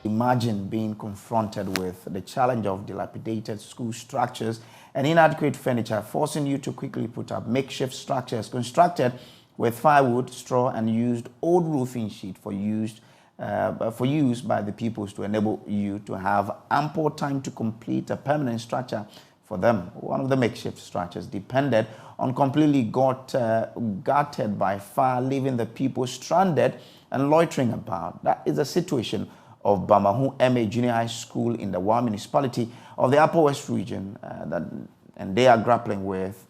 Imagine being confronted with the challenge of dilapidated school structures and inadequate furniture, forcing you to quickly put up makeshift structures constructed with firewood, straw, and used old roofing sheet for use by the pupils to enable you to have ample time to complete a permanent structure for them. One of the makeshift structures depended on completely gutted by fire, leaving the people stranded and loitering about. That is the situation of Bamahu M Junior High School in the Wa municipality of the Upper West region, and they are grappling with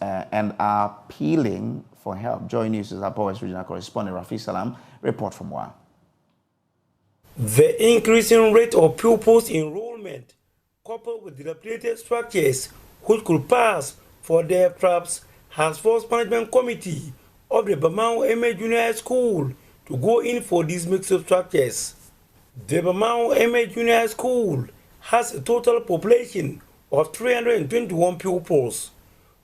and are appealing for help. Join News' Upper West regional correspondent Rafi Salam report from Wa. The increasing rate of pupils enrollment, coupled with dilapidated structures which could pass for debt traps, has forced management committee of the Bamahu M Junior High School to go in for these mixed structures. The Bamahu M Junior High School has a total population of 321 pupils.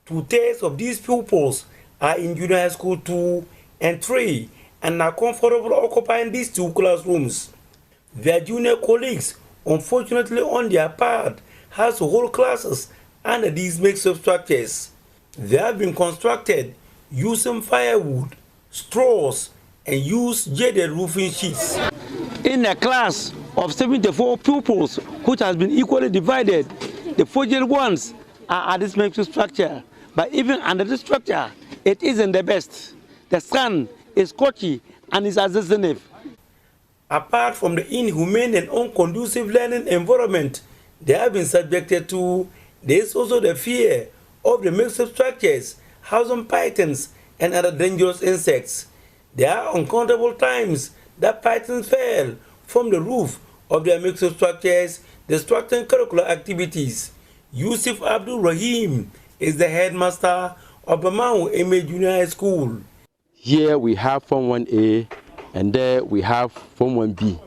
2/3 of these pupils are in Junior High School 2 and 3 and are comfortable occupying these two classrooms. Their junior colleagues, unfortunately on their part, has to hold classes under these mixed structures. They have been constructed using firewood, straws, and used jaded roofing sheets. In a class of 74 pupils, which has been equally divided, the fragile ones are at this mixed structure. But even under this structure, it isn't the best. The sun is scorchy and is unseasonable. Apart from the inhumane and unconducive learning environment they have been subjected to, there is also the fear of the mixed structures housing pythons and other dangerous insects. There are uncountable times that pythons fell from the roof of their mixed structures, disrupting curricular activities. Yusuf Abdul Rahim is the headmaster of Bamahu M Junior High School. Here we have Form 1A and there we have Form 1B.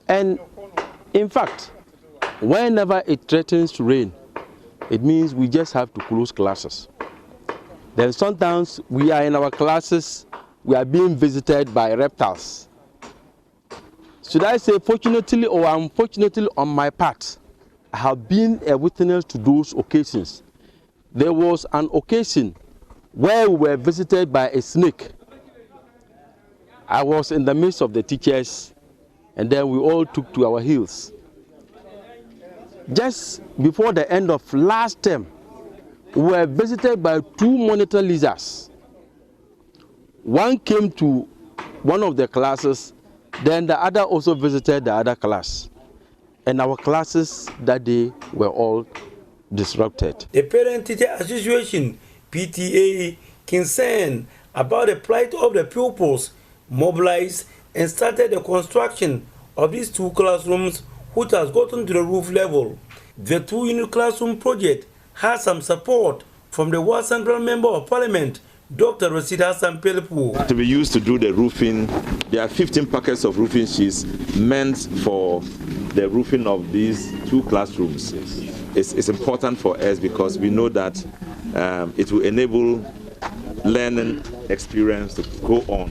And in fact, whenever it threatens to rain, it means we just have to close classes. Then sometimes we are in our classes, we are being visited by reptiles. Should I say fortunately or unfortunately on my part, I have been a witness to those occasions. There was an occasion where we were visited by a snake. I was in the midst of the teachers and then we all took to our heels. Just before the end of last term, we were visited by 2 monitor lizards. One came to one of the classes, then the other also visited the other class. And our classes that day were all disrupted. The Parent Teacher Association, PTA, concerned about the plight of the pupils, mobilized and started the construction of these 2 classrooms, which has gotten to the roof level. The 2-unit classroom project has some support from the Wa Central Member of Parliament, Dr. Rashid Hassan Pelpu. To be used to do the roofing, there are 15 packets of roofing sheets meant for the roofing of these 2 classrooms. It's important for us because we know that it will enable learning experience to go on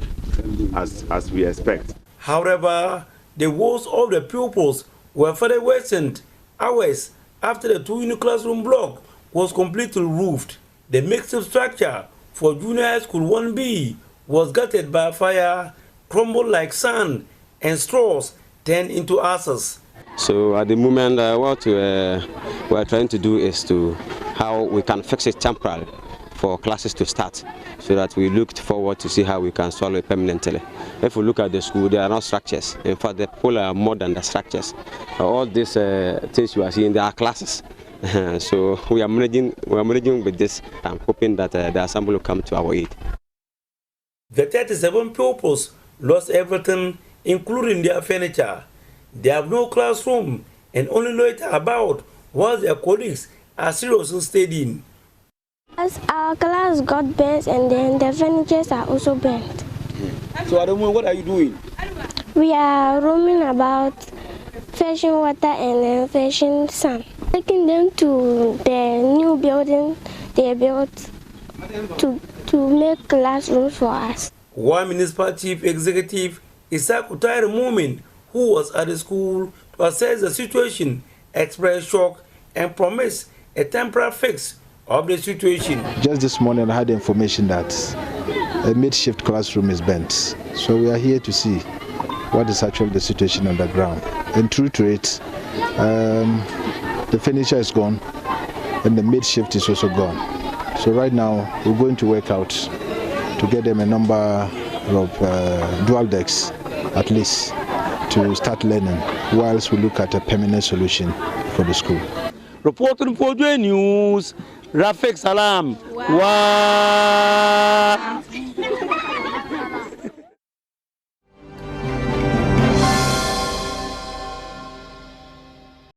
as we expect. However, the woes of the pupils were further worsened hours after the 2-unit classroom block was completely roofed. The mixed structure for Junior High School 1B was gutted by fire, crumbled like sand, and straws turned into ashes. So at the moment, what we are trying to do is to how we can fix it temporarily for classes to start, so that we looked forward to see how we can solve it permanently. If we look at the school, there are no structures. In fact, the people are more than the structures. All these things you are seeing, they are classes. So we are managing with this. I'm hoping that the assembly will come to our aid. The 37 pupils lost everything, including their furniture. They have no classroom and only loiter about while their colleagues are seriously studying. As our class got burnt and then the furniture are also burnt. So at the moment, what are you doing? We are roaming about, fetching water and then fetching sand. Taking them to the new building they built to make classrooms for us. One municipal chief executive, Isaac Utayr Mumin, who was at the school to assess the situation, expressed shock and promised a temporary fix of the situation. Just this morning I had information that a makeshift classroom is bent. So we are here to see what is actually the situation on the ground. And true to it, the furniture is gone and the makeshift is also gone. So right now we're going to work out to get them a number of dual decks at least to start learning, whilst we look at a permanent solution for the school. Reporting for J News, Rafik Salam. Wow.